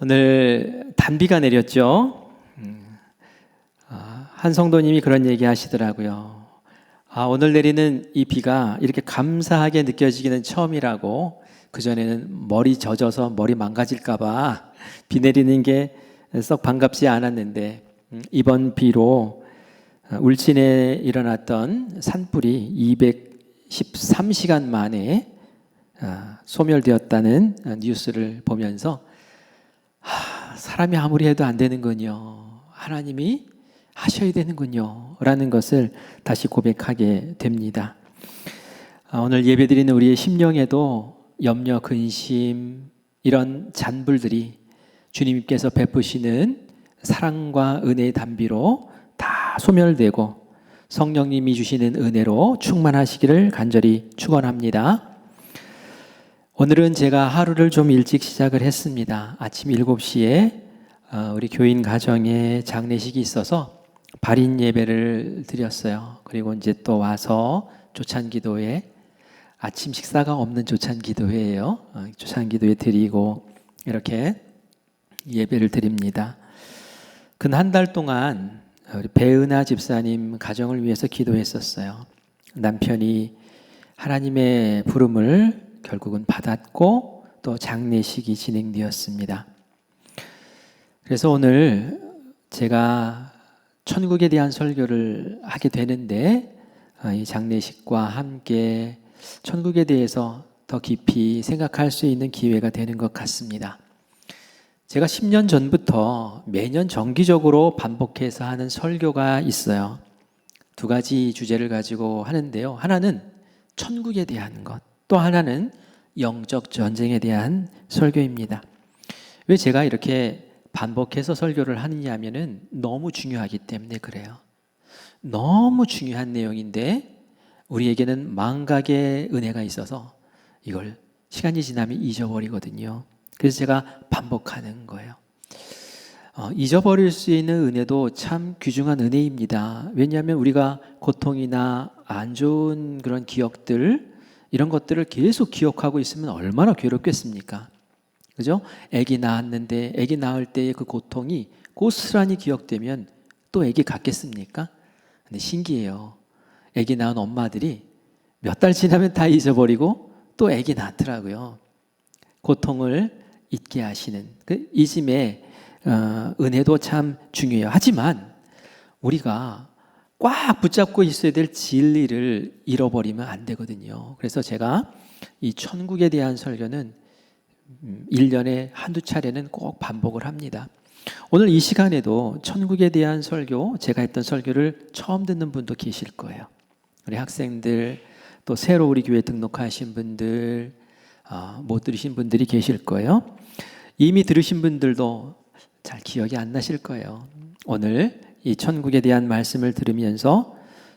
오늘 단비가 내렸죠. 한 성도님이 그런 얘기 하시더라고요. 오늘 내리는 이 비가 이렇게 감사하게 느껴지기는 처음이라고. 그전에는 머리 젖어서 머리 망가질까봐 비 내리는 게 썩 반갑지 않았는데, 이번 비로 울진에 일어났던 산불이 213시간 만에 소멸되었다는 뉴스를 보면서 사람이 아무리 해도 안 되는군요. 하나님이 하셔야 되는군요. 라는 것을 다시 고백하게 됩니다. 오늘 예배드리는 우리의 심령에도 염려, 근심, 이런 잔불들이 주님께서 베푸시는 사랑과 은혜의 단비로 다 소멸되고 성령님이 주시는 은혜로 충만하시기를 간절히 축원합니다. 오늘은 제가 하루를 좀 일찍 시작을 했습니다. 아침 7시에 우리 교인 가정에 장례식이 있어서 발인 예배를 드렸어요. 그리고 이제 또 와서 조찬기도회, 아침 식사가 없는 조찬기도회예요. 조찬기도회 드리고 이렇게 예배를 드립니다. 근 한 달 동안 우리 배은하 집사님 가정을 위해서 기도했었어요. 남편이 하나님의 부름을 결국은 받았고 또 장례식이 진행되었습니다. 그래서 오늘 제가 천국에 대한 설교를 하게 되는데, 이 장례식과 함께 천국에 대해서 더 깊이 생각할 수 있는 기회가 되는 것 같습니다. 제가 10년 전부터 매년 정기적으로 반복해서 하는 설교가 있어요. 두 가지 주제를 가지고 하는데요. 하나는 천국에 대한 것, 또 하나는 영적 전쟁에 대한 설교입니다. 왜 제가 이렇게 반복해서 설교를 하느냐 하면은 너무 중요하기 때문에 그래요. 너무 중요한 내용인데 우리에게는 망각의 은혜가 있어서 이걸 시간이 지나면 잊어버리거든요. 그래서 제가 반복하는 거예요. 잊어버릴 수 있는 은혜도 참 귀중한 은혜입니다. 왜냐하면 우리가 고통이나 안 좋은 그런 기억들, 이런 것들을 계속 기억하고 있으면 얼마나 괴롭겠습니까? 그죠? 아기 낳았는데 아기 낳을 때의 그 고통이 고스란히 기억되면 또 아기 갖겠습니까? 근데 신기해요. 아기 낳은 엄마들이 몇 달 지나면 다 잊어버리고 또 아기 낳더라고요. 고통을 잊게 하시는 그 잊음의 은혜도 참 중요해요. 하지만 우리가 꽉 붙잡고 있어야 될 진리를 잃어버리면 안 되거든요. 그래서 제가 이 천국에 대한 설교는 1년에 한두 차례는 꼭 반복을 합니다. 오늘 이 시간에도 천국에 대한 설교, 제가 했던 설교를 처음 듣는 분도 계실 거예요. 우리 학생들, 또 새로 우리 교회 등록하신 분들, 못 들으신 분들이 계실 거예요. 이미 들으신 분들도 잘 기억이 안 나실 거예요. 오늘 이 천국에 대한 말씀을 들으면서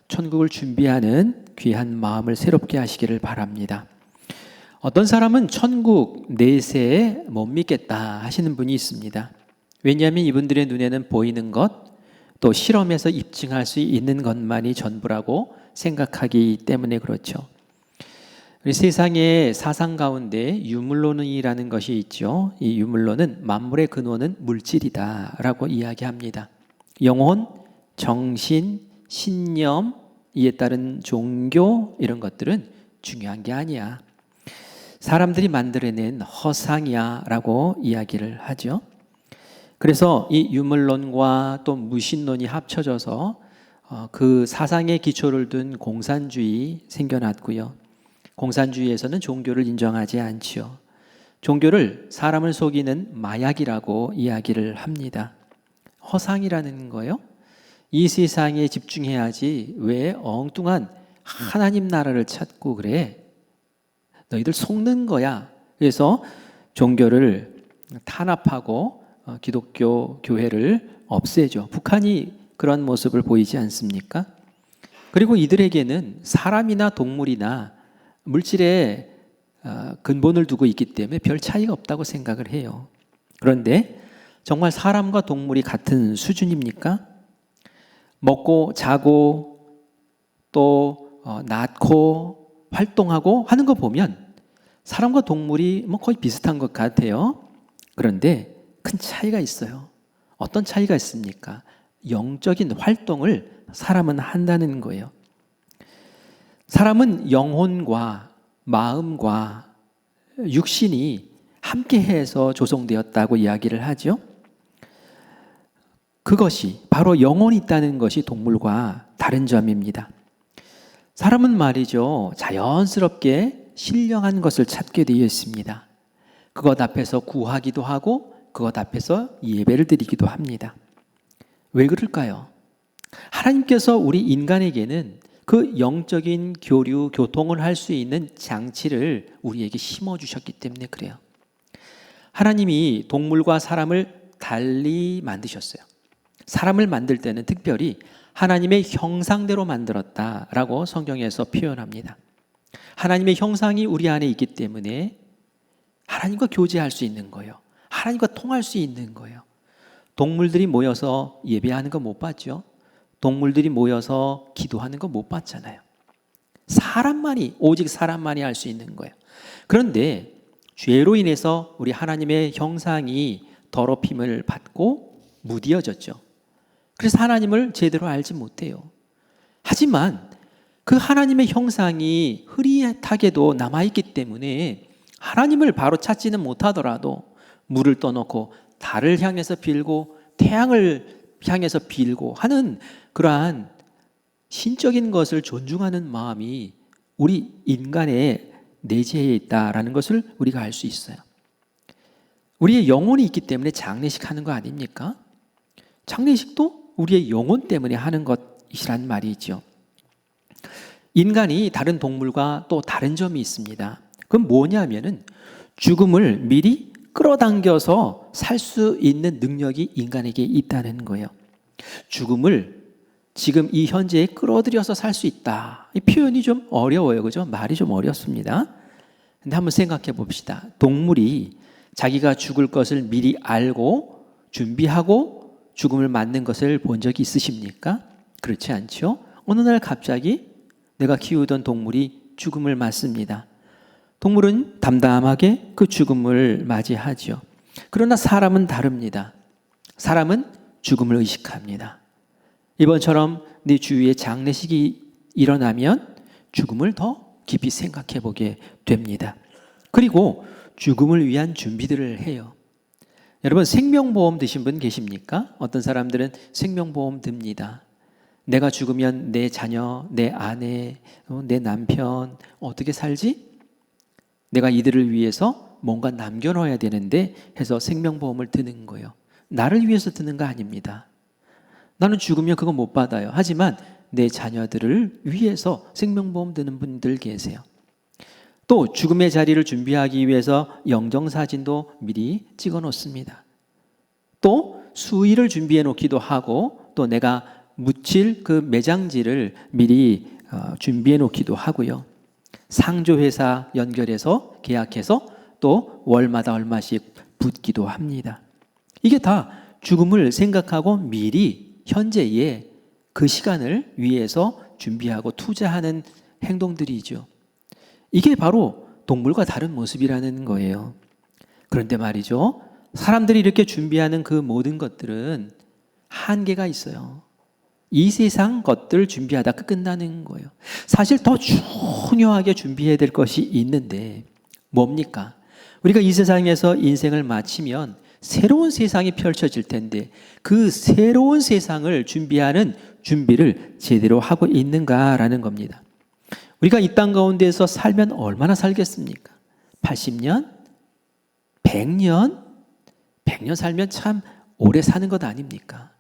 천국을 준비하는 귀한 마음을 새롭게 하시기를 바랍니다. 어떤 사람은 천국 내세에 못 믿겠다 하시는 분이 있습니다. 왜냐하면 이분들의 눈에는 보이는 것, 또 실험에서 입증할 수 있는 것만이 전부라고 생각하기 때문에 그렇죠. 우리 세상의 사상 가운데 유물론이라는 것이 있죠. 이 유물론은 만물의 근원은 물질이다 라고 이야기합니다. 영혼, 정신, 신념, 이에 따른 종교, 이런 것들은 중요한 게 아니야. 사람들이 만들어낸 허상이야 라고 이야기를 하죠. 그래서 이 유물론과 또 무신론이 합쳐져서 그 사상의 기초를 둔 공산주의 생겨났고요. 공산주의에서는 종교를 인정하지 않지요. 종교를 사람을 속이는 마약이라고 이야기를 합니다. 허상이라는 거요. 이 세상에 집중해야지 왜 엉뚱한 하나님 나라를 찾고 그래? 너희들 속는 거야. 그래서 종교를 탄압하고 기독교 교회를 없애죠. 북한이 그런 모습을 보이지 않습니까? 그리고 이들에게는 사람이나 동물이나 물질의 근본을 두고 있기 때문에 별 차이가 없다고 생각을 해요. 그런데 정말 사람과 동물이 같은 수준입니까? 먹고 자고 또 낳고 활동하고 하는 거 보면 사람과 동물이 거의 비슷한 것 같아요. 그런데 그 큰 차이가 있어요. 어떤 차이가 있습니까? 영적인 활동을 사람은 한다는 거예요. 사람은 영혼과 마음과 육신이 함께해서 조성되었다고 이야기를 하죠. 그것이 바로 영혼이 있다는 것이 동물과 다른 점입니다. 사람은 말이죠, 자연스럽게 신령한 것을 찾게 되어 있습니다. 그것 앞에서 구하기도 하고 그것 앞에서 예배를 드리기도 합니다. 왜 그럴까요? 하나님께서 우리 인간에게는 그 영적인 교류, 교통을 할 수 있는 장치를 우리에게 심어주셨기 때문에 그래요. 하나님이 동물과 사람을 달리 만드셨어요. 사람을 만들 때는 특별히 하나님의 형상대로 만들었다라고 성경에서 표현합니다. 하나님의 형상이 우리 안에 있기 때문에 하나님과 교제할 수 있는 거예요. 하나님과 통할 수 있는 거예요. 동물들이 모여서 예배하는 거 못 봤죠? 동물들이 모여서 기도하는 거 못 봤잖아요. 오직 사람만이 할 수 있는 거예요. 그런데 죄로 인해서 우리 하나님의 형상이 더럽힘을 받고 무디어졌죠. 그래서 하나님을 제대로 알지 못해요. 하지만 그 하나님의 형상이 흐릿하게도 남아있기 때문에 하나님을 바로 찾지는 못하더라도 물을 떠놓고 달을 향해서 빌고 태양을 향해서 빌고 하는 그러한 신적인 것을 존중하는 마음이 우리 인간의 내재해 있다라는 것을 우리가 알 수 있어요. 우리의 영혼이 있기 때문에 장례식 하는 거 아닙니까? 장례식도 우리의 영혼 때문에 하는 것이란 말이죠. 인간이 다른 동물과 또 다른 점이 있습니다. 그건 뭐냐면은 죽음을 미리 끌어당겨서 살 수 있는 능력이 인간에게 있다는 거예요. 죽음을 지금 이 현재에 끌어들여서 살 수 있다. 이 표현이 좀 어려워요. 그죠? 말이 좀 어렵습니다. 근데 한번 생각해 봅시다. 동물이 자기가 죽을 것을 미리 알고 준비하고 죽음을 맞는 것을 본 적이 있으십니까? 그렇지 않죠? 어느 날 갑자기 내가 키우던 동물이 죽음을 맞습니다. 동물은 담담하게 그 죽음을 맞이하죠. 그러나 사람은 다릅니다. 사람은 죽음을 의식합니다. 이번처럼 네 주위에 장례식이 일어나면 죽음을 더 깊이 생각해 보게 됩니다. 그리고 죽음을 위한 준비들을 해요. 여러분, 생명보험 드신 분 계십니까? 어떤 사람들은 생명보험 듭니다. 내가 죽으면 내 자녀, 내 아내, 내 남편 어떻게 살지? 내가 이들을 위해서 뭔가 남겨놓아야 되는데 해서 생명보험을 드는 거예요. 나를 위해서 드는 거 아닙니다. 나는 죽으면 그거 못 받아요. 하지만 내 자녀들을 위해서 생명보험 드는 분들 계세요. 또 죽음의 자리를 준비하기 위해서 영정사진도 미리 찍어 놓습니다. 또 수의를 준비해 놓기도 하고 또 내가 묻힐 그 매장지를 미리 준비해 놓기도 하고요. 상조회사 연결해서 계약해서 또 월마다 얼마씩 붓기도 합니다. 이게 다 죽음을 생각하고 미리 현재의 그 시간을 위해서 준비하고 투자하는 행동들이죠. 이게 바로 동물과 다른 모습이라는 거예요. 그런데 말이죠, 사람들이 이렇게 준비하는 그 모든 것들은 한계가 있어요. 이 세상 것들 준비하다 끝난다는 거예요. 사실 더 중요하게 준비해야 될 것이 있는데 뭡니까? 우리가 이 세상에서 인생을 마치면 새로운 세상이 펼쳐질 텐데 그 새로운 세상을 준비하는 준비를 제대로 하고 있는가라는 겁니다. 우리가 이 땅 가운데에서 살면 얼마나 살겠습니까? 80년? 100년? 100년 살면 참 오래 사는 것 아닙니까?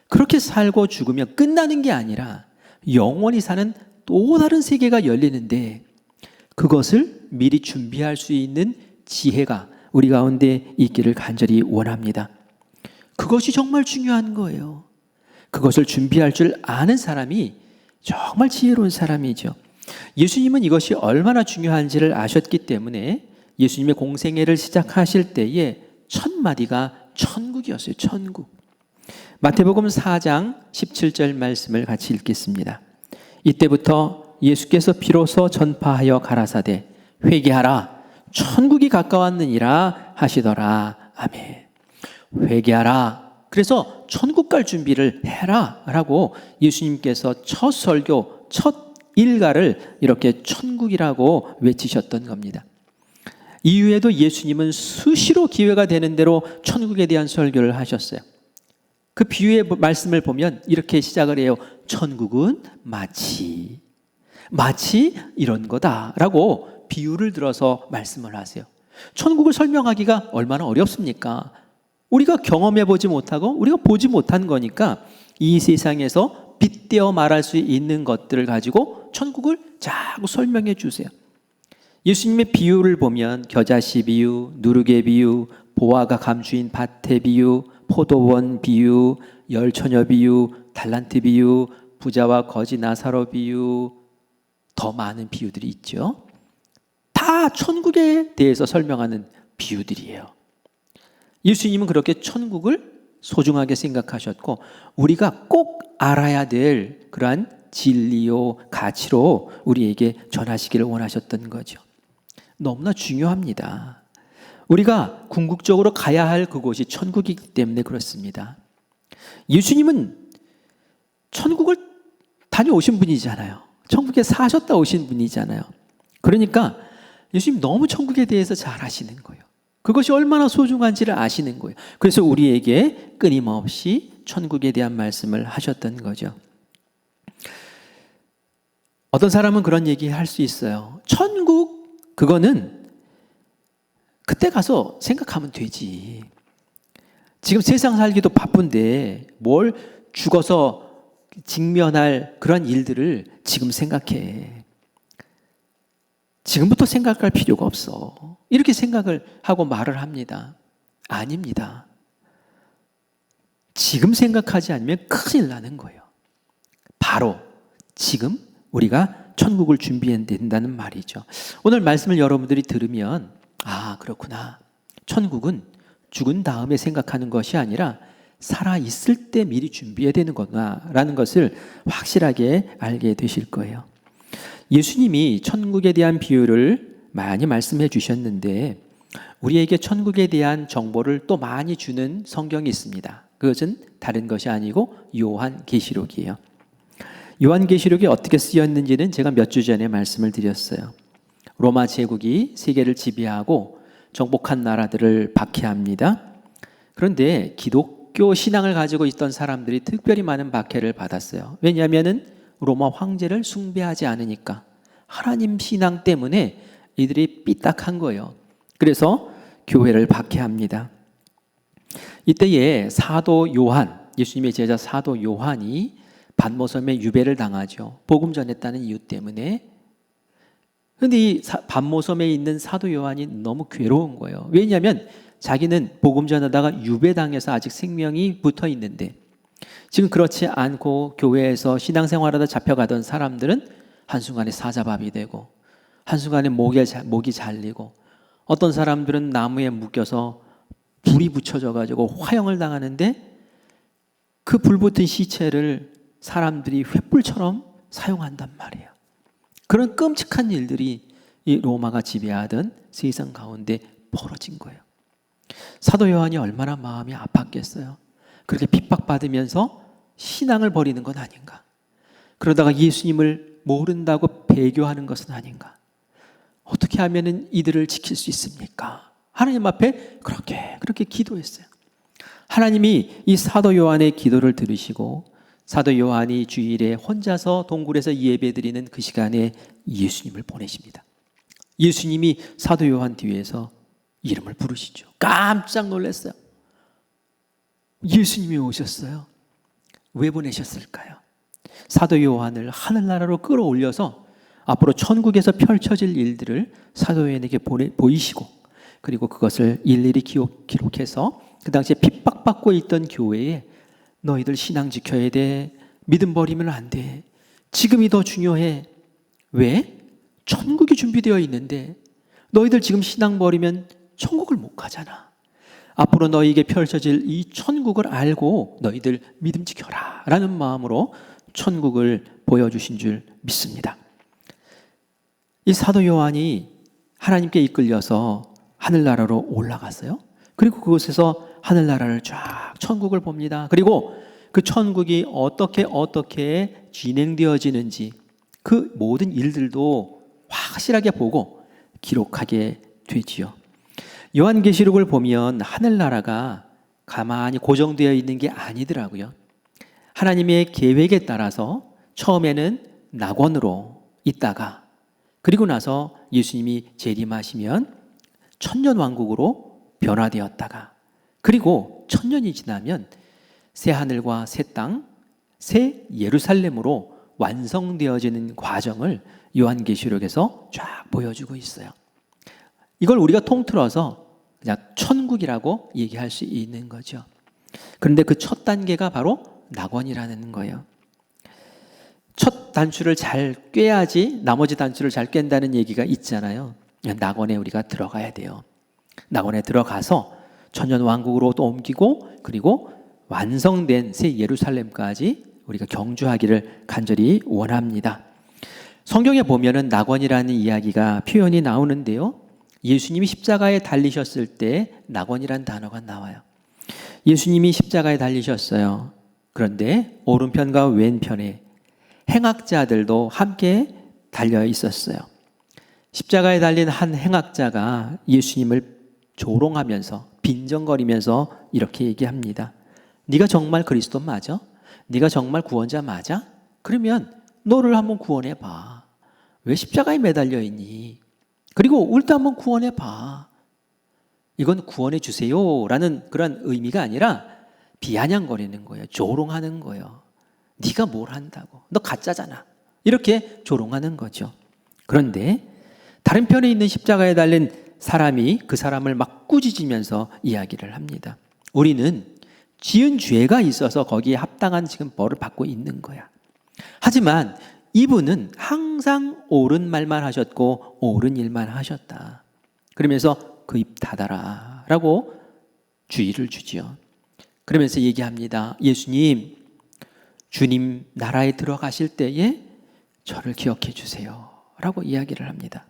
그렇게 살고 죽으면 끝나는 게 아니라 영원히 사는 또 다른 세계가 열리는데 그것을 미리 준비할 수 있는 지혜가 우리 가운데 있기를 간절히 원합니다. 그것이 정말 중요한 거예요. 그것을 준비할 줄 아는 사람이 정말 지혜로운 사람이죠. 예수님은 이것이 얼마나 중요한지를 아셨기 때문에 예수님의 공생애를 시작하실 때에 첫 마디가 천국이었어요. 천국. 마태복음 4장 17절 말씀을 같이 읽겠습니다. 이때부터 예수께서 비로소 전파하여 가라사대 회개하라 천국이 가까웠느니라 하시더라. 아멘. 회개하라. 그래서 천국 갈 준비를 해라 라고 예수님께서 첫 설교, 첫 일가를 이렇게 천국이라고 외치셨던 겁니다. 이후에도 예수님은 수시로 기회가 되는 대로 천국에 대한 설교를 하셨어요. 그 비유의 말씀을 보면 이렇게 시작을 해요. 천국은 마치 이런 거다라고 비유를 들어서 말씀을 하세요. 천국을 설명하기가 얼마나 어렵습니까? 우리가 경험해보지 못하고 우리가 보지 못한 거니까 이 세상에서 빗대어 말할 수 있는 것들을 가지고 천국을 자꾸 설명해 주세요. 예수님의 비유를 보면 겨자씨 비유, 누룩의 비유, 보화가 감추인 밭의 비유, 포도원 비유, 열처녀 비유, 달란트 비유, 부자와 거지 나사로 비유, 더 많은 비유들이 있죠. 다 천국에 대해서 설명하는 비유들이에요. 예수님은 그렇게 천국을 소중하게 생각하셨고 우리가 꼭 알아야 될 그러한 진리요 가치로 우리에게 전하시기를 원하셨던 거죠. 너무나 중요합니다. 우리가 궁극적으로 가야 할 그곳이 천국이기 때문에 그렇습니다. 예수님은 천국을 다녀오신 분이잖아요. 천국에 사셨다 오신 분이잖아요. 그러니까 예수님 너무 천국에 대해서 잘 아시는 거예요. 그것이 얼마나 소중한지를 아시는 거예요. 그래서 우리에게 끊임없이 천국에 대한 말씀을 하셨던 거죠. 어떤 사람은 그런 얘기 할 수 있어요. 천국, 그거는 그때 가서 생각하면 되지. 지금 세상 살기도 바쁜데 뭘 죽어서 직면할 그런 일들을 지금 생각해. 지금부터 생각할 필요가 없어. 이렇게 생각을 하고 말을 합니다. 아닙니다. 지금 생각하지 않으면 큰일 나는 거예요. 바로 지금 우리가 천국을 준비해야 된다는 말이죠. 오늘 말씀을 여러분들이 들으면 아, 그렇구나. 천국은 죽은 다음에 생각하는 것이 아니라 살아있을 때 미리 준비해야 되는 거구나라는 것을 확실하게 알게 되실 거예요. 예수님이 천국에 대한 비유를 많이 말씀해 주셨는데 우리에게 천국에 대한 정보를 또 많이 주는 성경이 있습니다. 그것은 다른 것이 아니고 요한계시록이에요. 요한계시록이 어떻게 쓰였는지는 제가 몇 주 전에 말씀을 드렸어요. 로마 제국이 세계를 지배하고 정복한 나라들을 박해합니다. 그런데 기독교 신앙을 가지고 있던 사람들이 특별히 많은 박해를 받았어요. 왜냐하면 로마 황제를 숭배하지 않으니까 하나님 신앙 때문에 이들이 삐딱한 거예요. 그래서 교회를 박해합니다. 이때에 사도 요한, 예수님의 제자 사도 요한이 반모섬에 유배를 당하죠. 복음 전했다는 이유 때문에. 그런데 이 반모섬에 있는 사도 요한이 너무 괴로운 거예요. 왜냐하면 자기는 복음 전하다가 유배당해서 아직 생명이 붙어 있는데 지금 그렇지 않고 교회에서 신앙생활하다 잡혀가던 사람들은 한순간에 사자밥이 되고 한순간에 목이 잘리고 어떤 사람들은 나무에 묶여서 불이 붙여져 가지고 화형을 당하는데 그 불붙은 시체를 사람들이 횃불처럼 사용한단 말이에요. 그런 끔찍한 일들이 이 로마가 지배하던 세상 가운데 벌어진 거예요. 사도 요한이 얼마나 마음이 아팠겠어요. 그렇게 핍박받으면서 신앙을 버리는 건 아닌가. 그러다가 예수님을 모른다고 배교하는 것은 아닌가. 어떻게 하면 이들을 지킬 수 있습니까? 하나님 앞에 그렇게 기도했어요. 하나님이 이 사도 요한의 기도를 들으시고 사도 요한이 주일에 혼자서 동굴에서 예배드리는 그 시간에 예수님을 보내십니다. 예수님이 사도 요한 뒤에서 이름을 부르시죠. 깜짝 놀랐어요. 예수님이 오셨어요. 왜 보내셨을까요? 사도 요한을 하늘나라로 끌어올려서 앞으로 천국에서 펼쳐질 일들을 사도 요한에게 보이시고 그리고 그것을 일일이 기록해서 그 당시에 핍박받고 있던 교회에 너희들 신앙 지켜야 돼. 믿음 버리면 안 돼. 지금이 더 중요해. 왜? 천국이 준비되어 있는데 너희들 지금 신앙 버리면 천국을 못 가잖아. 앞으로 너희에게 펼쳐질 이 천국을 알고 너희들 믿음 지켜라 라는 마음으로 천국을 보여주신 줄 믿습니다. 이 사도 요한이 하나님께 이끌려서 하늘나라로 올라갔어요. 그리고 그곳에서 하늘나라를 쫙 천국을 봅니다. 그리고 그 천국이 어떻게 진행되어지는지 그 모든 일들도 확실하게 보고 기록하게 되지요. 요한계시록을 보면 하늘나라가 가만히 고정되어 있는 게 아니더라고요. 하나님의 계획에 따라서 처음에는 낙원으로 있다가 그리고 나서 예수님이 재림하시면 천년왕국으로 변화되었다가 그리고 천년이 지나면 새 하늘과 새 땅, 새 예루살렘으로 완성되어지는 과정을 요한계시록에서 쫙 보여주고 있어요. 이걸 우리가 통틀어서 그냥 천국이라고 얘기할 수 있는 거죠. 그런데 그 첫 단계가 바로 낙원이라는 거예요. 첫 단추를 잘 꿰야지 나머지 단추를 잘 깬다는 얘기가 있잖아요. 낙원에 우리가 들어가야 돼요. 낙원에 들어가서 천년왕국으로 또 옮기고 그리고 완성된 새 예루살렘까지 우리가 경주하기를 간절히 원합니다. 성경에 보면은 낙원이라는 이야기가 표현이 나오는데요. 예수님이 십자가에 달리셨을 때 낙원이란 단어가 나와요. 예수님이 십자가에 달리셨어요. 그런데 오른편과 왼편에 행악자들도 함께 달려 있었어요. 십자가에 달린 한 행악자가 예수님을 조롱하면서 빈정거리면서 이렇게 얘기합니다. 네가 정말 그리스도 맞아? 네가 정말 구원자 맞아? 그러면 너를 한번 구원해 봐. 왜 십자가에 매달려 있니? 그리고 올 때 한번 구원해 봐. 이건 구원해 주세요라는 그런 의미가 아니라 비아냥거리는 거예요. 조롱하는 거예요. 네가 뭘 한다고? 너 가짜잖아. 이렇게 조롱하는 거죠. 그런데 다른 편에 있는 십자가에 달린 사람이 그 사람을 막 꾸짖으면서 이야기를 합니다. 우리는 지은 죄가 있어서 거기에 합당한 지금 벌을 받고 있는 거야. 하지만 이분은 항상 옳은 말만 하셨고 옳은 일만 하셨다. 그러면서 그 입 닫아라 라고 주의를 주지요. 그러면서 얘기합니다. 예수님, 주님 나라에 들어가실 때에 저를 기억해 주세요 라고 이야기를 합니다.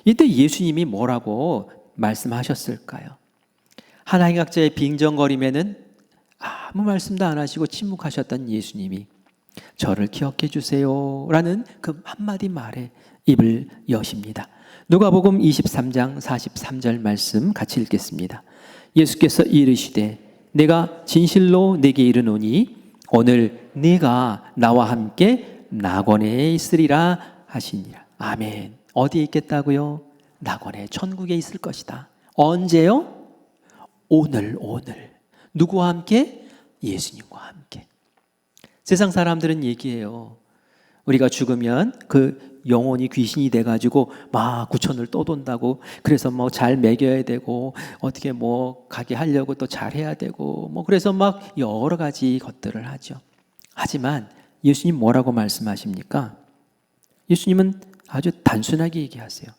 이때 예수님이 뭐라고 말씀하셨을까요? 한 행악자의 빈정거림에는 아무 말씀도 안 하시고 침묵하셨던 예수님이 저를 기억해 주세요 라는 그 한마디 말에 입을 여십니다. 누가복음 23장 43절 말씀 같이 읽겠습니다. 예수께서 이르시되 내가 진실로 내게 이르노니 오늘 네가 나와 함께 낙원에 있으리라 하시니라. 아멘. 어디에 있겠다고요? 낙원에 천국에 있을 것이다. 언제요? 오늘. 누구와 함께? 예수님과 함께. 세상 사람들은 얘기해요. 우리가 죽으면 그 영혼이 귀신이 돼가지고 막 구천을 떠돈다고 그래서 뭐 잘 먹여야 되고 어떻게 뭐 가게 하려고 또 잘해야 되고 뭐 그래서 막 여러 가지 것들을 하죠. 하지만 예수님 뭐라고 말씀하십니까? 예수님은 아주 단순하게 얘기하세요.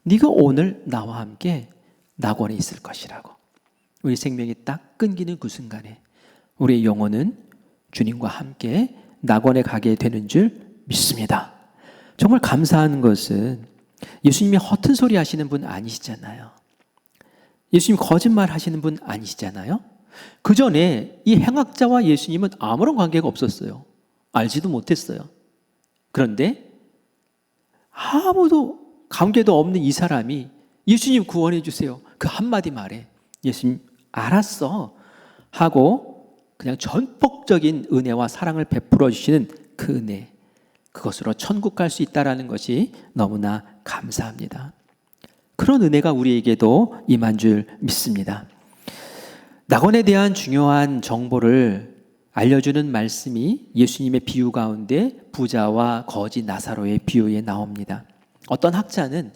네가 오늘 나와 함께 낙원에 있을 것이라고. 우리 생명이 딱 끊기는 그 순간에 우리의 영혼은 주님과 함께 낙원에 가게 되는 줄 믿습니다. 정말 감사한 것은 예수님이 허튼 소리 하시는 분 아니시잖아요. 예수님 거짓말 하시는 분 아니시잖아요. 그 전에 이 행악자와 예수님은 아무런 관계가 없었어요. 알지도 못했어요. 그런데 아무도 관계도 없는 이 사람이 예수님 구원해 주세요. 그 한마디 말에 예수님 알았어 하고 그냥 전폭적인 은혜와 사랑을 베풀어 주시는 그 은혜, 그것으로 천국 갈 수 있다는 것이 너무나 감사합니다. 그런 은혜가 우리에게도 임한 줄 믿습니다. 낙원에 대한 중요한 정보를 알려주는 말씀이 예수님의 비유 가운데 부자와 거지 나사로의 비유에 나옵니다. 어떤 학자는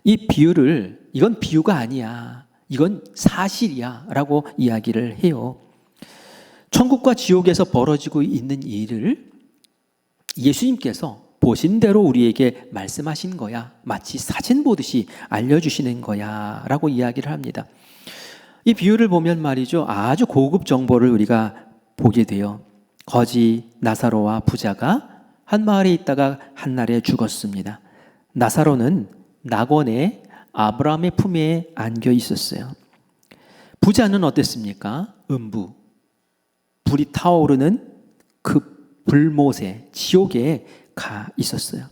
이 비유를 이건 비유가 아니야, 이건 사실이야 라고 이야기를 해요. 천국과 지옥에서 벌어지고 있는 일을 예수님께서 보신 대로 우리에게 말씀하신 거야. 마치 사진 보듯이 알려주시는 거야 라고 이야기를 합니다. 이 비유를 보면 말이죠, 아주 고급 정보를 우리가 보게 돼요. 거지 나사로와 부자가 한 마을에 있다가 한 날에 죽었습니다. 나사로는 낙원에 아브라함의 품에 안겨 있었어요. 부자는 어땠습니까? 음부, 불이 타오르는 그 불못에, 지옥에 가 있었어요.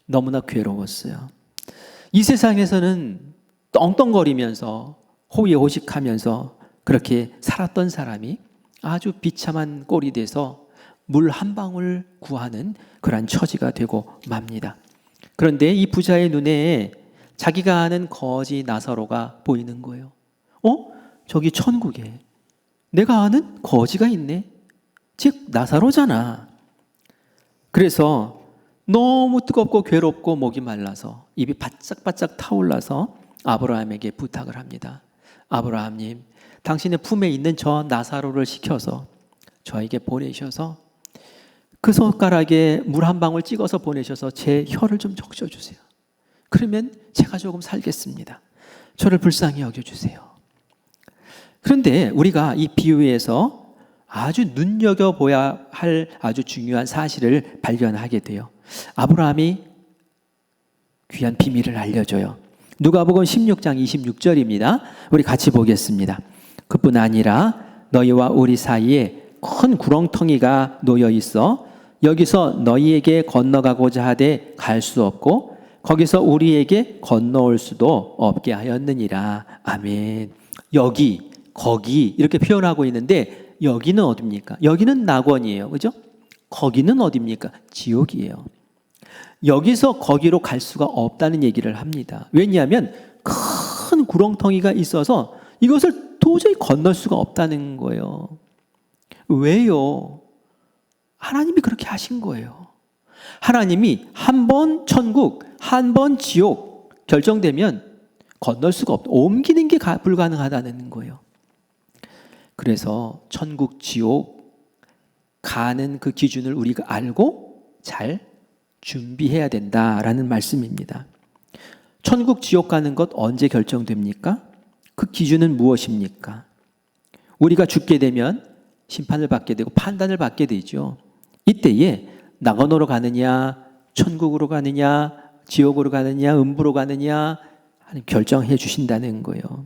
너무나 괴로웠어요. 이 세상에서는 떵떵거리면서 호의호식하면서 그렇게 살았던 사람이 아주 비참한 꼴이 돼서 물 한 방울 구하는 그러한 처지가 되고 맙니다. 그런데 이 부자의 눈에 자기가 아는 거지 나사로가 보이는 거예요. 저기 천국에 내가 아는 거지가 있네. 즉 나사로잖아. 그래서 너무 뜨겁고 괴롭고 목이 말라서 입이 바짝바짝 타올라서 아브라함에게 부탁을 합니다. 아브라함님, 당신의 품에 있는 저 나사로를 시켜서 저에게 보내셔서 그 손가락에 물 한 방울 찍어서 보내셔서 제 혀를 좀 적셔주세요. 그러면 제가 조금 살겠습니다. 저를 불쌍히 여겨주세요. 그런데 우리가 이 비유에서 아주 눈여겨봐야 할 아주 중요한 사실을 발견하게 돼요. 아브라함이 귀한 비밀을 알려줘요. 누가복음 16장 26절입니다. 우리 같이 보겠습니다. 그뿐 아니라 너희와 우리 사이에 큰 구렁텅이가 놓여 있어 여기서 너희에게 건너가고자 하되 갈 수 없고 거기서 우리에게 건너올 수도 없게 하였느니라. 아멘. 여기, 거기 이렇게 표현하고 있는데 여기는 어디입니까? 여기는 낙원이에요. 그죠? 거기는 어디입니까? 지옥이에요. 여기서 거기로 갈 수가 없다는 얘기를 합니다. 왜냐하면 큰 구렁텅이가 있어서 이것을 도저히 건널 수가 없다는 거예요. 왜요? 하나님이 그렇게 하신 거예요. 하나님이 한 번 천국, 한 번 지옥 결정되면 건널 수가 없다. 옮기는 게 불가능하다는 거예요. 그래서 천국, 지옥 가는 그 기준을 우리가 알고 잘 준비해야 된다라는 말씀입니다. 천국, 지옥 가는 것 언제 결정됩니까? 그 기준은 무엇입니까? 우리가 죽게 되면 심판을 받게 되고 판단을 받게 되죠. 이때에 낙원으로 가느냐, 천국으로 가느냐, 지옥으로 가느냐, 음부로 가느냐 하는 결정해 주신다는 거예요.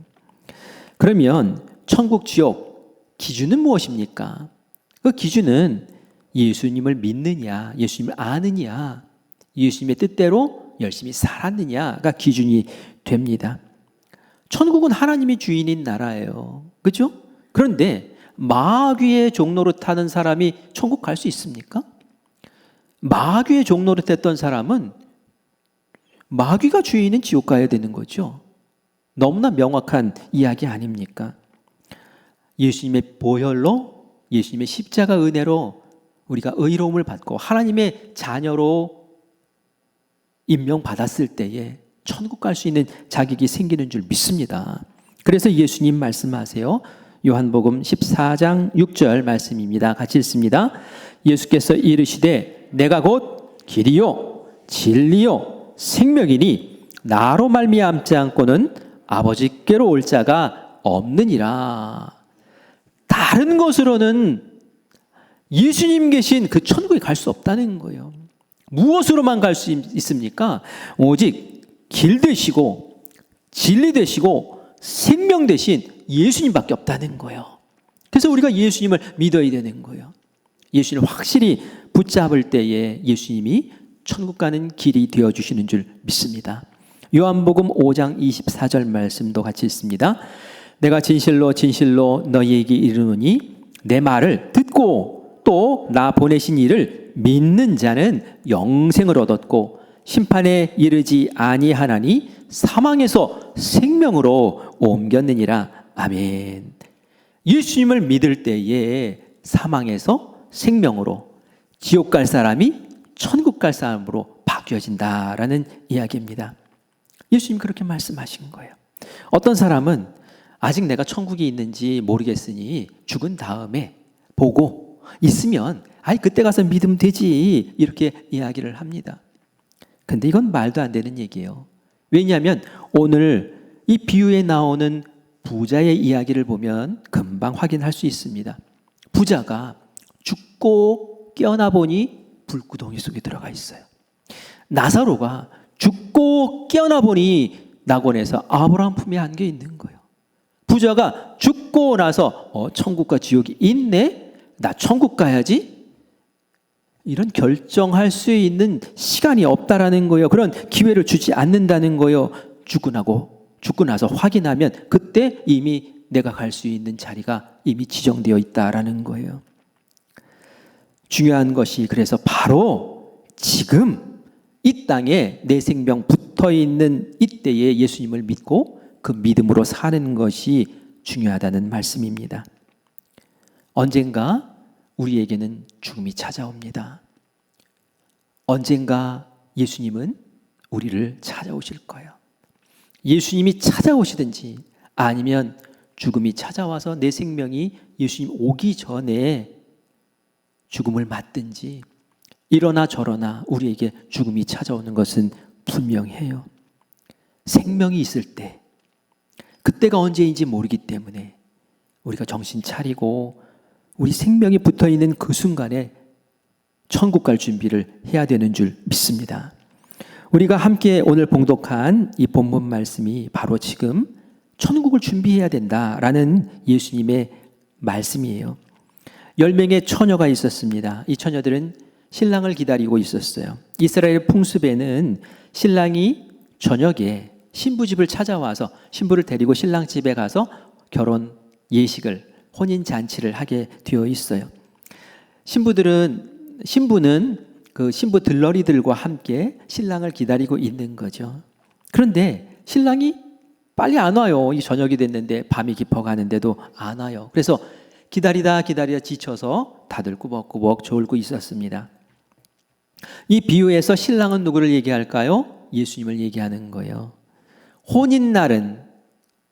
그러면 천국, 지옥 기준은 무엇입니까? 그 기준은 예수님을 믿느냐, 예수님을 아느냐, 예수님의 뜻대로 열심히 살았느냐가 기준이 됩니다. 천국은 하나님이 주인인 나라예요. 그렇죠? 그런데 마귀의 종노릇하는 사람이 천국 갈 수 있습니까? 마귀의 종노릇했던 사람은 마귀가 주인은 지옥 가야 되는 거죠. 너무나 명확한 이야기 아닙니까? 예수님의 보혈로, 예수님의 십자가 은혜로 우리가 의로움을 받고 하나님의 자녀로 임명받았을 때에 천국 갈 수 있는 자격이 생기는 줄 믿습니다. 그래서 예수님 말씀하세요. 요한복음 14장 6절 말씀입니다. 같이 읽습니다. 예수께서 이르시되 내가 곧 길이요 진리요 생명이니 나로 말미암지 않고는 아버지께로 올 자가 없느니라. 다른 것으로는 예수님 계신 그 천국에 갈 수 없다는 거예요. 무엇으로만 갈 수 있습니까? 오직 길 되시고 진리 되시고 생명 되신 예수님밖에 없다는 거예요. 그래서 우리가 예수님을 믿어야 되는 거예요. 예수님을 확실히 붙잡을 때에 예수님이 천국 가는 길이 되어주시는 줄 믿습니다. 요한복음 5장 24절 말씀도 같이 읽습니다. 내가 진실로 진실로 너희에게 이르노니 내 말을 듣고 또 나 보내신 이를 믿는 자는 영생을 얻었고 심판에 이르지 아니하나니 사망에서 생명으로 옮겼느니라. 아멘. 예수님을 믿을 때에 사망에서 생명으로, 지옥 갈 사람이 천국 갈 사람으로 바뀌어진다라는 이야기입니다. 예수님 그렇게 말씀하신 거예요. 어떤 사람은 아직 내가 천국이 있는지 모르겠으니 죽은 다음에 보고 있으면 그때 가서 믿으면 되지 이렇게 이야기를 합니다. 근데 이건 말도 안 되는 얘기예요. 왜냐하면 오늘 이 비유에 나오는 부자의 이야기를 보면 금방 확인할 수 있습니다. 부자가 죽고 깨어나 보니 불구덩이 속에 들어가 있어요. 나사로가 죽고 깨어나 보니 낙원에서 아브라함 품에 안겨 있는 거예요. 부자가 죽고 나서 천국과 지옥이 있네? 나 천국 가야지? 이런 결정할 수 있는 시간이 없다라는 거예요. 그런 기회를 주지 않는다는 거예요. 죽고 나서 확인하면 그때 이미 내가 갈 수 있는 자리가 이미 지정되어 있다라는 거예요. 중요한 것이 그래서 바로 지금 이 땅에 내 생명 붙어 있는 이때에 예수님을 믿고 그 믿음으로 사는 것이 중요하다는 말씀입니다. 언젠가 우리에게는 죽음이 찾아옵니다. 언젠가 예수님은 우리를 찾아오실 거예요. 예수님이 찾아오시든지 아니면 죽음이 찾아와서 내 생명이 예수님 오기 전에 죽음을 맞든지 이러나 저러나 우리에게 죽음이 찾아오는 것은 분명해요. 생명이 있을 때 그때가 언제인지 모르기 때문에 우리가 정신 차리고 우리 생명이 붙어있는 그 순간에 천국 갈 준비를 해야 되는 줄 믿습니다. 우리가 함께 오늘 봉독한 이 본문 말씀이 바로 지금 천국을 준비해야 된다라는 예수님의 말씀이에요. 10명의 처녀가 있었습니다. 이 처녀들은 신랑을 기다리고 있었어요. 이스라엘 풍습에는 신랑이 저녁에 신부 집을 찾아와서 신부를 데리고 신랑 집에 가서 결혼 예식을 혼인 잔치를 하게 되어 있어요. 신부는 그 신부 들러리들과 함께 신랑을 기다리고 있는 거죠. 그런데 신랑이 빨리 안 와요. 이 저녁이 됐는데 밤이 깊어가는데도 안 와요. 그래서 기다리다 지쳐서 다들 꾸벅꾸벅 졸고 있었습니다. 이 비유에서 신랑은 누구를 얘기할까요? 예수님을 얘기하는 거예요. 혼인날은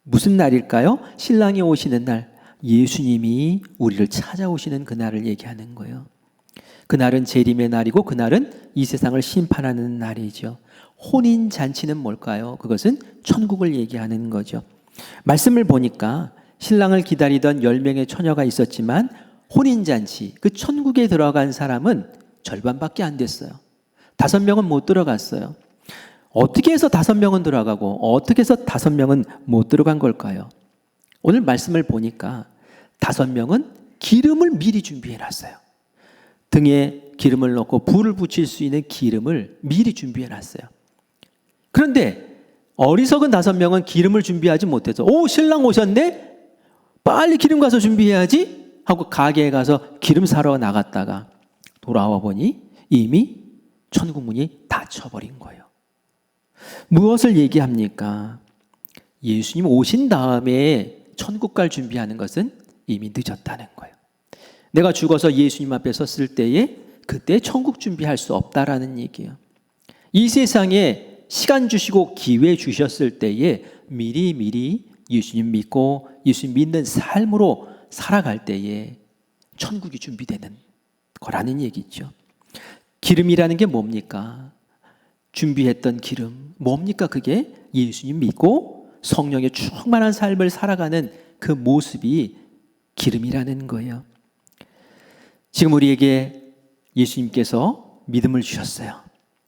무슨 날일까요? 신랑이 오시는 날, 예수님이 우리를 찾아오시는 그날을 얘기하는 거예요. 그날은 재림의 날이고 그날은 이 세상을 심판하는 날이죠. 혼인잔치는 뭘까요? 그것은 천국을 얘기하는 거죠. 말씀을 보니까 신랑을 기다리던 10명의 처녀가 있었지만 혼인잔치, 그 천국에 들어간 사람은 절반밖에 안 됐어요. 5명은 못 들어갔어요. 어떻게 해서 5명은 들어가고 어떻게 해서 5명은 못 들어간 걸까요? 오늘 말씀을 보니까 5명은 기름을 미리 준비해 놨어요. 등에 기름을 넣고 불을 붙일 수 있는 기름을 미리 준비해 놨어요. 그런데 어리석은 5명은 기름을 준비하지 못해서 신랑 오셨네? 빨리 기름 가서 준비해야지 하고 가게에 가서 기름 사러 나갔다가 돌아와 보니 이미 천국 문이 닫혀버린 거예요. 무엇을 얘기합니까? 예수님 오신 다음에 천국 갈 준비하는 것은 이미 늦었다는 거예요. 내가 죽어서 예수님 앞에 섰을 때에 그때 천국 준비할 수 없다라는 얘기예요. 이 세상에 시간 주시고 기회 주셨을 때에 미리 예수님 믿고 예수님 믿는 삶으로 살아갈 때에 천국이 준비되는 거라는 얘기죠. 기름이라는 게 뭡니까? 준비했던 기름 뭡니까? 그게 예수님 믿고 성령의 충만한 삶을 살아가는 그 모습이 기름이라는 거예요. 지금 우리에게 예수님께서 믿음을 주셨어요.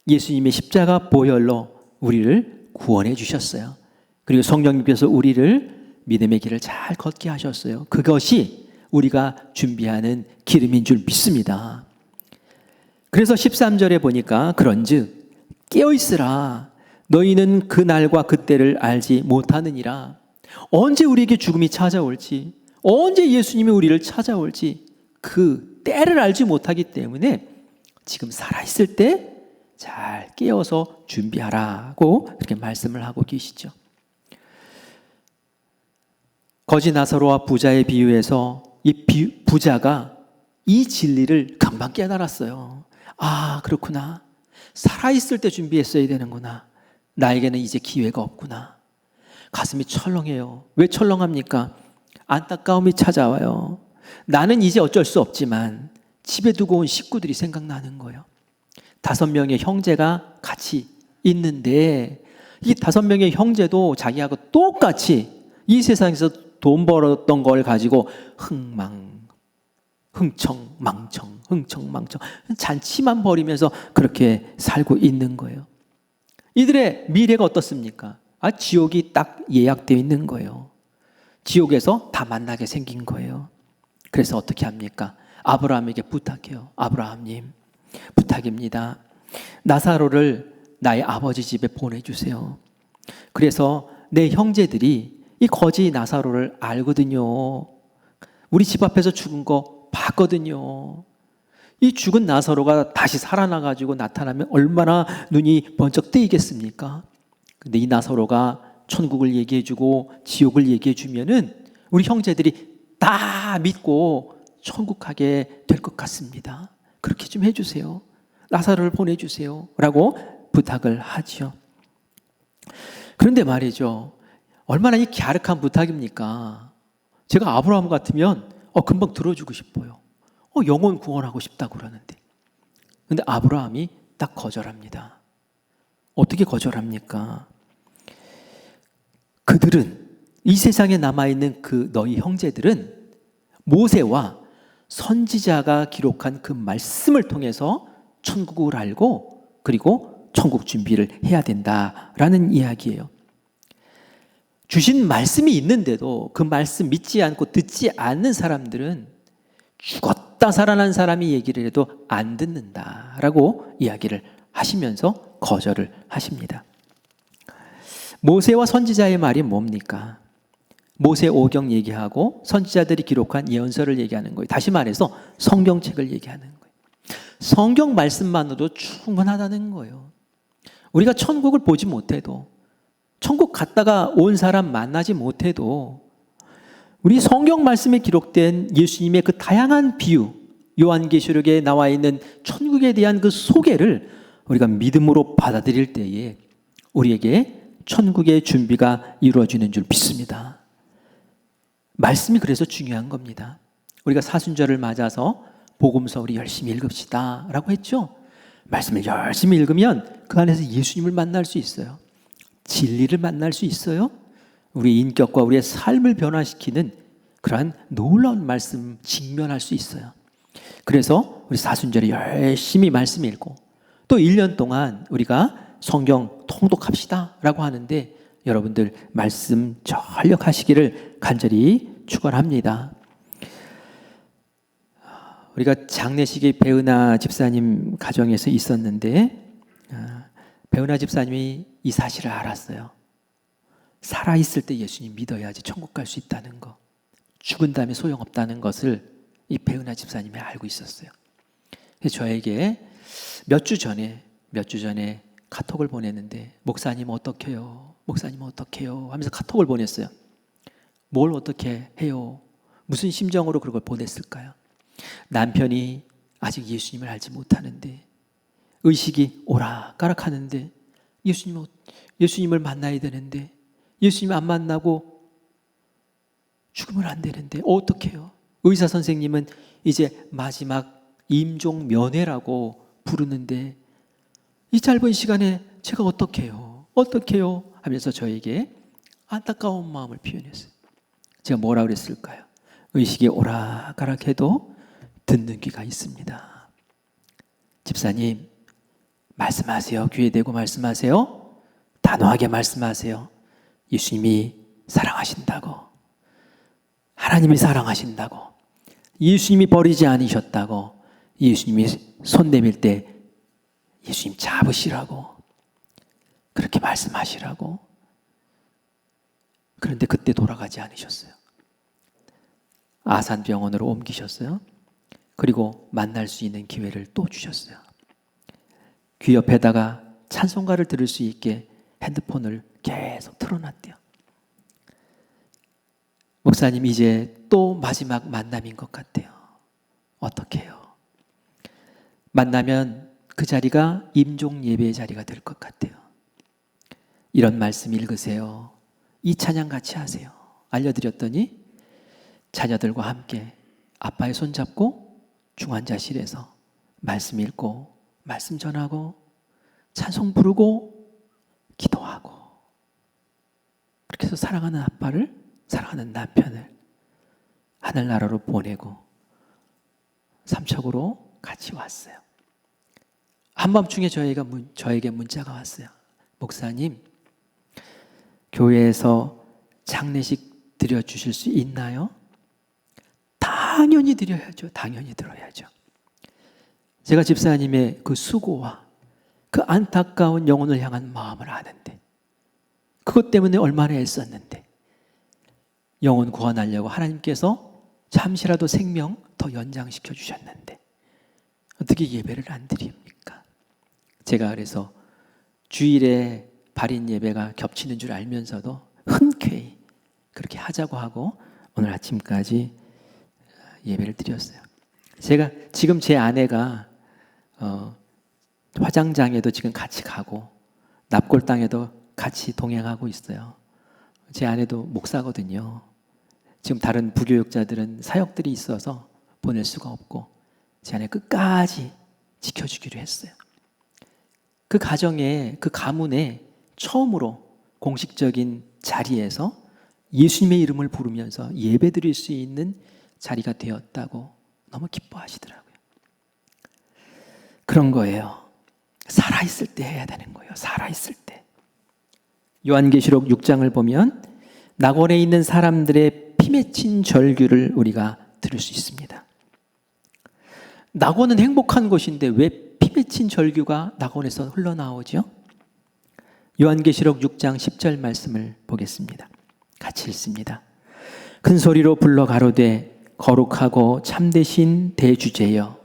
예수님의 십자가 보혈로 우리를 구원해 주셨어요. 그리고 성령님께서 우리를 믿음의 길을 잘 걷게 하셨어요. 그것이 우리가 준비하는 기름인 줄 믿습니다. 그래서 13절에 보니까 그런즉 깨어있으라 너희는 그 날과 그때를 알지 못하느니라. 언제 우리에게 죽음이 찾아올지, 언제 예수님이 우리를 찾아올지 그 때를 알지 못하기 때문에 지금 살아있을 때 잘 깨어서 준비하라고 그렇게 말씀을 하고 계시죠. 거지 나사로와 부자의 비유에서 이 부자가 이 진리를 금방 깨달았어요. 아, 그렇구나. 살아있을 때 준비했어야 되는구나. 나에게는 이제 기회가 없구나. 가슴이 철렁해요. 왜 철렁합니까? 안타까움이 찾아와요. 나는 이제 어쩔 수 없지만 집에 두고 온 식구들이 생각나는 거예요. 5명의 형제가 같이 있는데 이 5명의 형제도 자기하고 똑같이 이 세상에서 돈 벌었던 걸 가지고 흥청망청 잔치만 벌이면서 그렇게 살고 있는 거예요. 이들의 미래가 어떻습니까? 지옥이 딱 예약되어 있는 거예요. 지옥에서 다 만나게 생긴 거예요. 그래서 어떻게 합니까? 아브라함에게 부탁해요. 아브라함님, 부탁입니다. 나사로를 나의 아버지 집에 보내주세요. 그래서 내 형제들이 이 거지 나사로를 알거든요. 우리 집 앞에서 죽은 거 봤거든요. 이 죽은 나사로가 다시 살아나가지고 나타나면 얼마나 눈이 번쩍 뜨이겠습니까? 근데 이 나사로가 천국을 얘기해주고 지옥을 얘기해주면은 우리 형제들이 다 믿고 천국 가게 될 것 같습니다. 그렇게 좀 해주세요. 나사로를 보내주세요. 라고 부탁을 하죠. 그런데 말이죠. 얼마나 이 갸륵한 부탁입니까? 제가 아브라함 같으면 금방 들어주고 싶어요. 영혼 구원하고 싶다고 그러는데. 근데 아브라함이 딱 거절합니다. 어떻게 거절합니까? 그들은, 이 세상에 남아있는 그 너희 형제들은 모세와 선지자가 기록한 그 말씀을 통해서 천국을 알고 그리고 천국 준비를 해야 된다라는 이야기예요. 주신 말씀이 있는데도 그 말씀 믿지 않고 듣지 않는 사람들은 죽었다 살아난 사람이 얘기를 해도 안 듣는다라고 이야기를 하시면서 거절을 하십니다. 모세와 선지자의 말이 뭡니까? 모세 오경 얘기하고 선지자들이 기록한 예언서를 얘기하는 거예요. 다시 말해서 성경책을 얘기하는 거예요. 성경 말씀만으로도 충분하다는 거예요. 우리가 천국을 보지 못해도, 천국 갔다가 온 사람 만나지 못해도 우리 성경 말씀에 기록된 예수님의 그 다양한 비유, 요한계시록에 나와 있는 천국에 대한 그 소개를 우리가 믿음으로 받아들일 때에 우리에게 천국의 준비가 이루어지는 줄 믿습니다. 말씀이 그래서 중요한 겁니다. 우리가 사순절을 맞아서 복음서 우리 열심히 읽읍시다 라고 했죠. 말씀을 열심히 읽으면 그 안에서 예수님을 만날 수 있어요. 진리를 만날 수 있어요. 우리 인격과 우리의 삶을 변화시키는 그러한 놀라운 말씀 직면할 수 있어요. 그래서 우리 사순절에 열심히 말씀 읽고 또 1년 동안 우리가 성경 통독합시다 라고 하는데 여러분들 말씀 전력하시기를 간절히 축원합니다. 우리가 장례식이 배은하 집사님 가정에서 있었는데 배은하 집사님이 이 사실을 알았어요. 살아있을 때 예수님 믿어야지 천국 갈 수 있다는 거, 죽은 다음에 소용없다는 것을 이 배은하 집사님이 알고 있었어요. 그래서 저에게 몇 주 전에 카톡을 보냈는데 목사님 어떡해요? 목사님 어떡해요? 하면서 카톡을 보냈어요. 뭘 어떻게 해요? 무슨 심정으로 그걸 보냈을까요? 남편이 아직 예수님을 알지 못하는데 의식이 오락가락하는데 예수님을 만나야 되는데 예수님 안 만나고 죽으면 안 되는데 어떡해요? 의사 선생님은 이제 마지막 임종 면회라고 부르는데 이 짧은 시간에 제가 어떡해요? 하면서 저에게 안타까운 마음을 표현했어요. 제가 뭐라 그랬을까요? 의식이 오락가락해도 듣는 귀가 있습니다. 집사님, 말씀하세요. 귀에 대고 말씀하세요. 단호하게 말씀하세요. 예수님이 사랑하신다고, 하나님이 사랑하신다고, 예수님이 버리지 않으셨다고, 예수님이 손 내밀 때 예수님 잡으시라고, 그렇게 말씀하시라고. 그런데 그때 돌아가지 않으셨어요. 아산병원으로 옮기셨어요. 그리고 만날 수 있는 기회를 또 주셨어요. 귀 옆에다가 찬송가를 들을 수 있게 핸드폰을 계속 틀어놨대요. 목사님, 이제 또 마지막 만남인 것 같아요. 어떻게 해요? 만나면 그 자리가 임종 예배의 자리가 될 것 같아요. 이런 말씀 읽으세요. 이 찬양 같이 하세요. 알려드렸더니 자녀들과 함께 아빠의 손 잡고 중환자실에서 말씀 읽고 말씀 전하고 찬송 부르고 기도하고, 그렇게 해서 사랑하는 아빠를, 사랑하는 남편을 하늘나라로 보내고 삼척으로 같이 왔어요. 한밤중에 저에게 문자가 왔어요. 목사님, 교회에서 장례식 드려주실 수 있나요? 당연히 드려야죠. 당연히 들어야죠. 제가 집사님의 그 수고와 그 안타까운 영혼을 향한 마음을 아는데, 그것 때문에 얼마나 애썼는데, 영혼 구원하려고 하나님께서 잠시라도 생명 더 연장시켜 주셨는데 어떻게 예배를 안 드립니까? 제가 그래서 주일에 발인 예배가 겹치는 줄 알면서도 흔쾌히 그렇게 하자고 하고 오늘 아침까지 예배를 드렸어요. 제가 지금 제 아내가 화장장에도 지금 같이 가고 납골당에도 같이 동행하고 있어요. 제 아내도 목사거든요. 지금 다른 부교육자들은 사역들이 있어서 보낼 수가 없고 제 아내 끝까지 지켜주기로 했어요. 그 가정에, 그 가문에 처음으로 공식적인 자리에서 예수님의 이름을 부르면서 예배 드릴 수 있는 자리가 되었다고 너무 기뻐하시더라고요. 그런 거예요. 살아있을 때 해야 되는 거예요. 살아있을 때. 요한계시록 6장을 보면 낙원에 있는 사람들의 피 맺힌 절규를 우리가 들을 수 있습니다. 낙원은 행복한 곳인데 왜 피 맺힌 절규가 낙원에서 흘러나오죠? 요한계시록 6장 10절 말씀을 보겠습니다. 같이 읽습니다. 큰 소리로 불러 가로되 거룩하고 참되신 대주제여,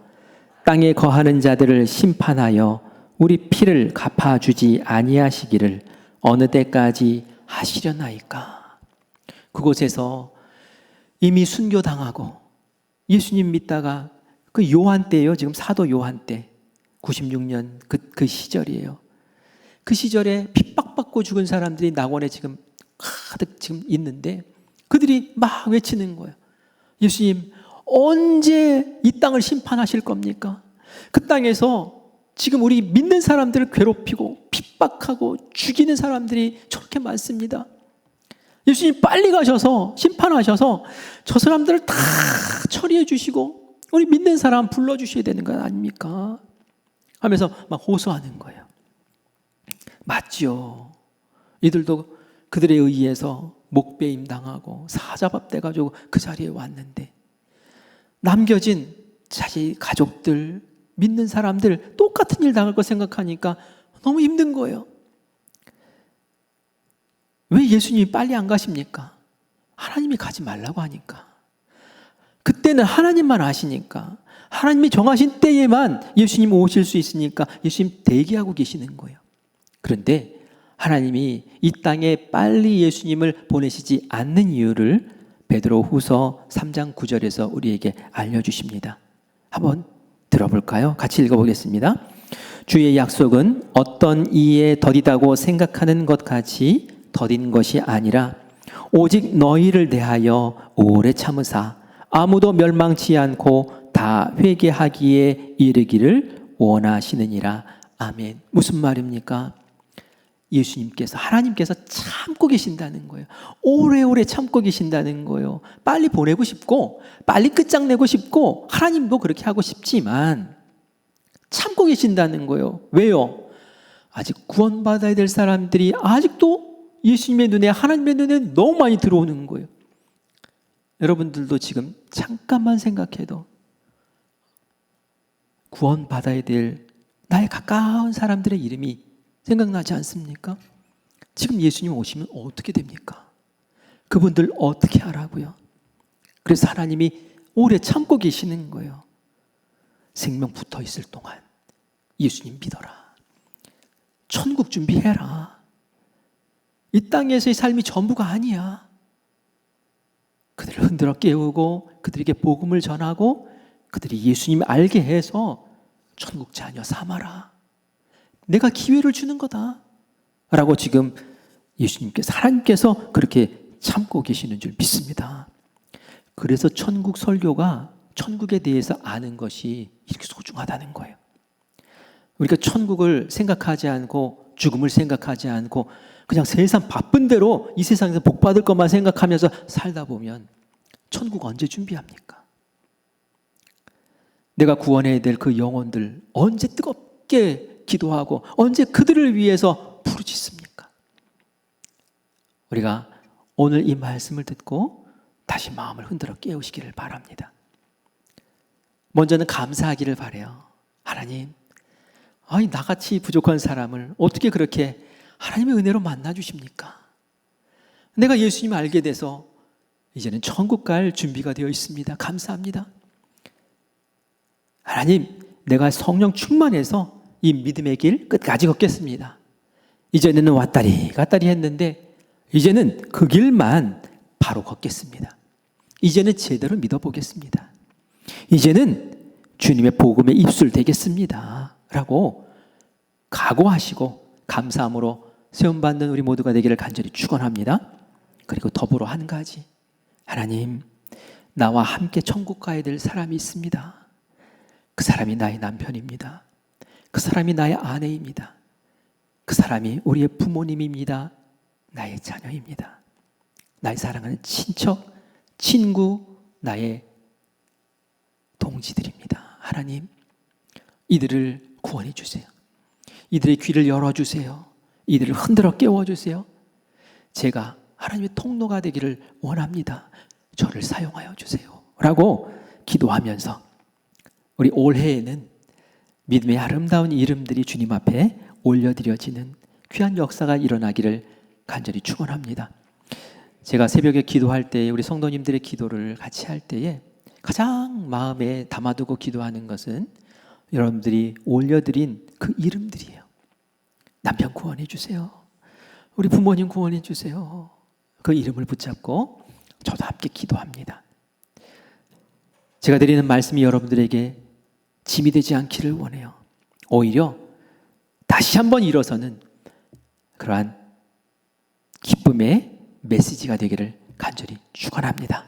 땅에 거하는 자들을 심판하여 우리 피를 갚아주지 아니하시기를 어느 때까지 하시려나이까. 그곳에서 이미 순교당하고 예수님 믿다가 그 요한 때예요. 지금 사도 요한 때 96년 그 시절이에요. 그 시절에 핍박받고 죽은 사람들이 낙원에 지금 가득 지금 있는데 그들이 막 외치는 거예요. 예수님 언제 이 땅을 심판하실 겁니까? 그 땅에서 지금 우리 믿는 사람들을 괴롭히고 핍박하고 죽이는 사람들이 저렇게 많습니다. 예수님 빨리 가셔서 심판하셔서 저 사람들을 다 처리해 주시고 우리 믿는 사람 불러주셔야 되는 거 아닙니까? 하면서 막 호소하는 거예요. 맞죠. 이들도 그들에 의해서 목배임 당하고 사자밥돼가지고 그 자리에 왔는데 남겨진 자기 가족들, 믿는 사람들 똑같은 일 당할 거 생각하니까 너무 힘든 거예요. 왜 예수님이 빨리 안 가십니까? 하나님이 가지 말라고 하니까. 그때는 하나님만 아시니까, 하나님이 정하신 때에만 예수님 오실 수 있으니까 예수님 대기하고 계시는 거예요. 그런데 하나님이 이 땅에 빨리 예수님을 보내시지 않는 이유를 베드로후서 3장 9절에서 우리에게 알려주십니다. 한번 들어볼까요? 같이 읽어보겠습니다. 주의 약속은 어떤 이에 더디다고 생각하는 것 같이 더딘 것이 아니라 오직 너희를 대하여 오래 참으사 아무도 멸망치 않고 다 회개하기에 이르기를 원하시느니라. 아멘. 무슨 말입니까? 예수님께서, 하나님께서 참고 계신다는 거예요. 오래오래 참고 계신다는 거예요. 빨리 보내고 싶고 빨리 끝장내고 싶고 하나님도 그렇게 하고 싶지만 참고 계신다는 거예요. 왜요? 아직 구원받아야 될 사람들이 아직도 예수님의 눈에, 하나님의 눈에 너무 많이 들어오는 거예요. 여러분들도 지금 잠깐만 생각해도 구원받아야 될 나의 가까운 사람들의 이름이 생각나지 않습니까? 지금 예수님 오시면 어떻게 됩니까? 그분들 어떻게 하라고요? 그래서 하나님이 오래 참고 계시는 거예요. 생명 붙어 있을 동안 예수님 믿어라. 천국 준비해라. 이 땅에서의 삶이 전부가 아니야. 그들을 흔들어 깨우고 그들에게 복음을 전하고 그들이 예수님을 알게 해서 천국 자녀 삼아라. 내가 기회를 주는 거다 라고 지금 예수님께서, 하나님께서 그렇게 참고 계시는 줄 믿습니다. 그래서 천국 설교가 천국에 대해서 아는 것이 이렇게 소중하다는 거예요. 우리가 천국을 생각하지 않고 죽음을 생각하지 않고 그냥 세상 바쁜 대로 이 세상에서 복 받을 것만 생각하면서 살다 보면 천국 언제 준비합니까? 내가 구원해야 될 그 영혼들 언제 뜨겁게 기도하고 언제 그들을 위해서 부르짖습니까? 우리가 오늘 이 말씀을 듣고 다시 마음을 흔들어 깨우시기를 바랍니다. 먼저는 감사하기를 바라요. 하나님, 나같이 부족한 사람을 어떻게 그렇게 하나님의 은혜로 만나주십니까? 내가 예수님을 알게 돼서 이제는 천국 갈 준비가 되어 있습니다. 감사합니다. 하나님, 내가 성령 충만해서 이 믿음의 길 끝까지 걷겠습니다. 이제는 왔다리 갔다리 했는데 이제는 그 길만 바로 걷겠습니다. 이제는 제대로 믿어보겠습니다. 이제는 주님의 복음에 입술되겠습니다. 라고 각오하시고 감사함으로 세움받는 우리 모두가 되기를 간절히 축원합니다. 그리고 더불어 한 가지, 하나님, 나와 함께 천국 가야 될 사람이 있습니다. 그 사람이 나의 남편입니다. 그 사람이 나의 아내입니다. 그 사람이 우리의 부모님입니다. 나의 자녀입니다. 나의 사랑하는 친척, 친구, 나의 동지들입니다. 하나님, 이들을 구원해 주세요. 이들의 귀를 열어주세요. 이들을 흔들어 깨워주세요. 제가 하나님의 통로가 되기를 원합니다. 저를 사용하여 주세요. 라고 기도하면서 우리 올해에는 믿음의 아름다운 이름들이 주님 앞에 올려드려지는 귀한 역사가 일어나기를 간절히 축원합니다. 제가 새벽에 기도할 때 우리 성도님들의 기도를 같이 할 때에 가장 마음에 담아두고 기도하는 것은 여러분들이 올려드린 그 이름들이에요. 남편 구원해 주세요. 우리 부모님 구원해 주세요. 그 이름을 붙잡고 저도 함께 기도합니다. 제가 드리는 말씀이 여러분들에게 짐이 되지 않기를 원해요. 오히려 다시 한번 일어서는 그러한 기쁨의 메시지가 되기를 간절히 축원합니다.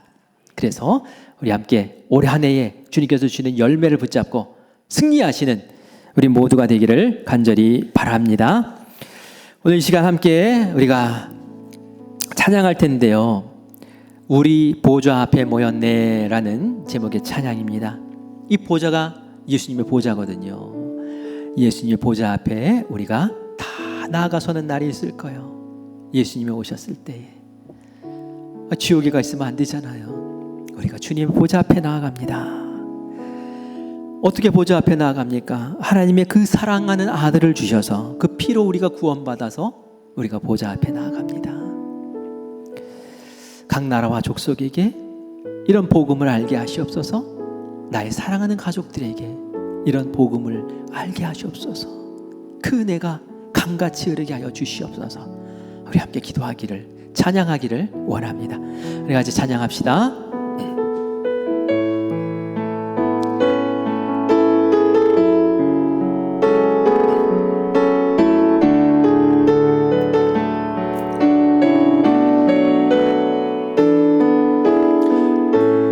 그래서 우리 함께 올해 한 해에 주님께서 주시는 열매를 붙잡고 승리하시는 우리 모두가 되기를 간절히 바랍니다. 오늘 이 시간 함께 우리가 찬양할 텐데요. 우리 보좌 앞에 모였네 라는 제목의 찬양입니다. 이 보좌가 예수님의 보좌거든요. 예수님의 보좌 앞에 우리가 다 나아가서는 날이 있을 거예요. 예수님이 오셨을 때에 지옥에가 있으면 안 되잖아요. 우리가 주님의 보좌 앞에 나아갑니다. 어떻게 보좌 앞에 나아갑니까? 하나님의 그 사랑하는 아들을 주셔서 그 피로 우리가 구원받아서 우리가 보좌 앞에 나아갑니다. 각 나라와 족속에게 이런 복음을 알게 하시옵소서. 나의 사랑하는 가족들에게 이런 복음을 알게 하시옵소서. 그 은혜가 강같이 흐르게 하여 주시옵소서. 우리 함께 기도하기를, 찬양하기를 원합니다. 우리 같이 찬양합시다.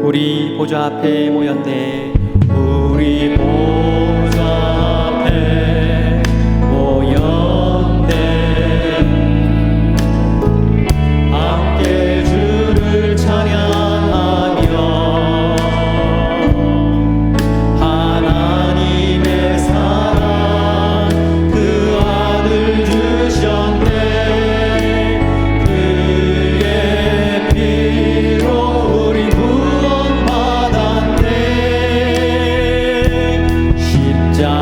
우리 보좌 앞에 모였네. 우리 보좌 앞에 모였네. 함께 주를 찬양하며 하나님의 사랑 그 아들 주셨네. 그의 피로 우리 구원받았네. 십자가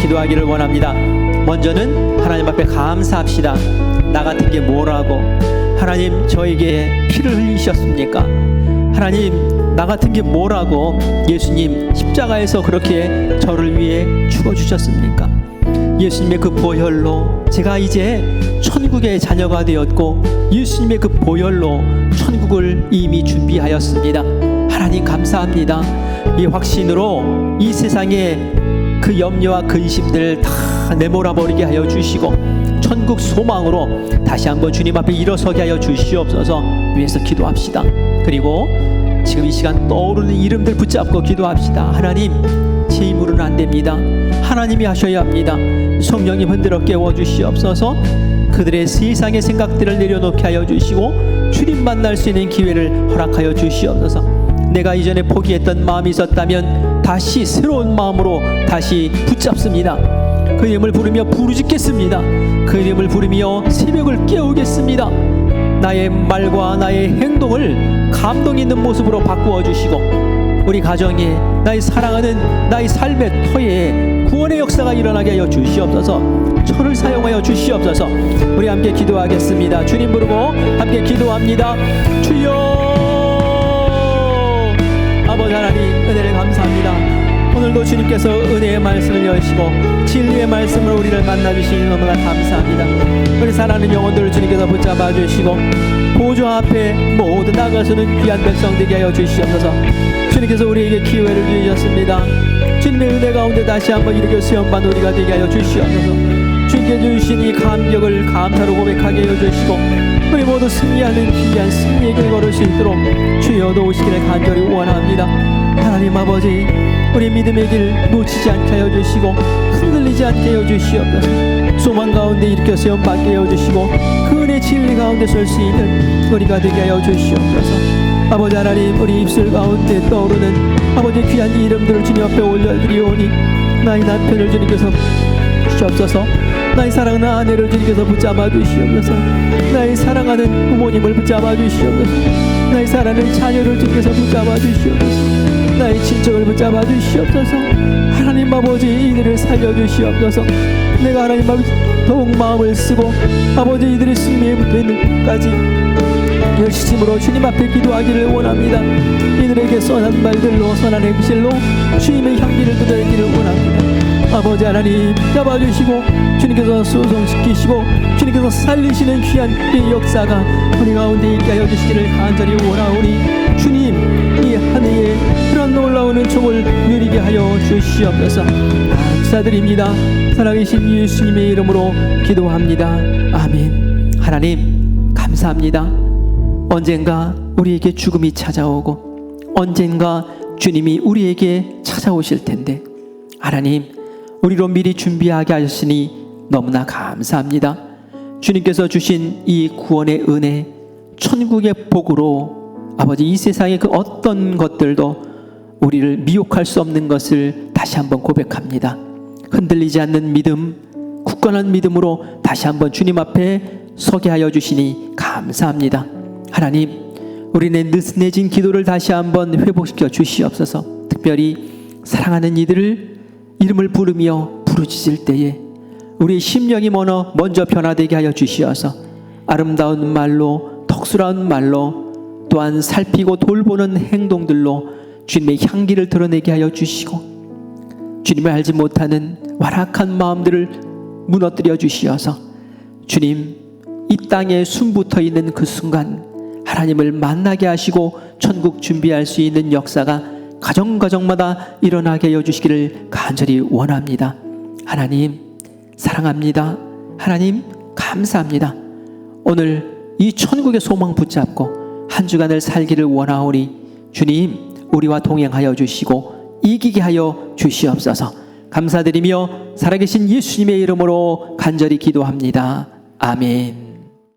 기도하기를 원합니다. 먼저는 하나님 앞에 감사합시다. 나 같은 게 뭐라고 하나님 저에게 피를 흘리셨습니까? 하나님 나 같은 게 뭐라고 예수님 십자가에서 그렇게 저를 위해 죽어주셨습니까? 예수님의 그 보혈로 제가 이제 천국의 자녀가 되었고 예수님의 그 보혈로 천국을 이미 준비하였습니다. 하나님 감사합니다. 이 확신으로 이 세상의 그 염려와 근심들을 다 내몰아버리게 하여 주시고 천국 소망으로 다시 한번 주님 앞에 일어서게 하여 주시옵소서. 위해서 기도합시다. 그리고 지금 이 시간 떠오르는 이름들 붙잡고 기도합시다. 하나님 제 힘으로는 안 됩니다. 하나님이 하셔야 합니다. 성령님 흔들어 깨워주시옵소서. 그들의 세상의 생각들을 내려놓게 하여 주시고 주님 만날 수 있는 기회를 허락하여 주시옵소서. 내가 이전에 포기했던 마음이 있었다면 다시 새로운 마음으로 다시 붙잡습니다. 그 이름을 부르며 부르짖겠습니다. 그 이름을 부르며 새벽을 깨우겠습니다. 나의 말과 나의 행동을 감동 있는 모습으로 바꾸어 주시고 우리 가정에 나의 사랑하는 나의 삶의 터에 구원의 역사가 일어나게 하여 주시옵소서. 저를 사용하여 주시옵소서. 우리 함께 기도하겠습니다. 주님 부르고 함께 기도합니다. 주여 아버지 하나님 은혜를 감사합니다. 오늘도 주님께서 은혜의 말씀을 여시고 진리의 말씀으로 우리를 만나주시니 너무나 감사합니다. 우리 사랑하는 영혼들을 주님께서 붙잡아 주시고 보좌 앞에 모두 나가서는 귀한 백성 되게 하여 주시옵소서. 주님께서 우리에게 기회를 주셨습니다. 주님의 은혜 가운데 다시 한번 이렇게 수염반 우리가 되게 하여 주시옵소서. 주님께 주신 이 감격을 감사로 고백하게 하여 주시고 우리 모두 승리하는 귀한 승리의 길 걸을 수 있도록 주여 도우시기를 간절히 원합니다. 하나님 아버지 우리 믿음의 길 놓치지 않게 하여 주시고 흔들리지 않게 하여 주시옵소서. 소망 가운데 일으켜 세움받게 하여 주시고 그 은혜 진리 가운데 설 수 있는 우리가 되게 하여 주시옵소서. 아버지 하나님 우리 입술 가운데 떠오르는 아버지 귀한 이름들을 주님 앞에 올려드리오니 나의 남편을 주님께서 주시옵소서. 나의 사랑하는 아내를 주님께서 붙잡아 주시옵소서. 나의 사랑하는 부모님을 붙잡아 주시옵소서. 나의 사랑하는 자녀를 주님께서 붙잡아 주시옵소서. 나의 친척을 붙잡아 주시옵소서. 하나님 아버지 이들을 살려주시옵소서. 내가 하나님 아버지 더욱 마음을 쓰고 아버지 이들의 승리에 붙어있는 끝까지 열심으로 주님 앞에 기도하기를 원합니다. 이들에게 선한 말들로 선한 행실로 주님의 향기를 뜯어내기를 원합니다. 아버지 하나님 잡아주시고 주님께서 소송시키시고 주님께서 살리시는 귀한 이 역사가 우리 가운데 있게 하여 주시기를 간절히 원하오니 주님 이 한 해에 그런 놀라운 촉을 누리게 하여 주시옵소서. 감사드립니다. 살아계신 예수님의 이름으로 기도합니다. 아멘. 하나님 감사합니다. 언젠가 우리에게 죽음이 찾아오고 언젠가 주님이 우리에게 찾아오실 텐데 하나님 우리로 미리 준비하게 하셨으니 너무나 감사합니다. 주님께서 주신 이 구원의 은혜 천국의 복으로 아버지 이 세상의 그 어떤 것들도 우리를 미혹할 수 없는 것을 다시 한번 고백합니다. 흔들리지 않는 믿음 굳건한 믿음으로 다시 한번 주님 앞에 서게 하여 주시니 감사합니다. 하나님 우리는 느슨해진 기도를 다시 한번 회복시켜 주시옵소서. 특별히 사랑하는 이들을 이름을 부르며 부르짖을 때에 우리의 심령이 먼저 변화되게 하여 주시어서 아름다운 말로 덕스러운 말로 또한 살피고 돌보는 행동들로 주님의 향기를 드러내게 하여 주시고 주님을 알지 못하는 완악한 마음들을 무너뜨려 주시어서 주님 이 땅에 숨붙어 있는 그 순간 하나님을 만나게 하시고 천국 준비할 수 있는 역사가 가정마다 일어나게 하여 주시기를 간절히 원합니다. 하나님 사랑합니다. 하나님 감사합니다. 오늘 이 천국의 소망 붙잡고 한 주간을 살기를 원하오니 주님 우리와 동행하여 주시고 이기게 하여 주시옵소서. 감사드리며 살아계신 예수님의 이름으로 간절히 기도합니다. 아멘.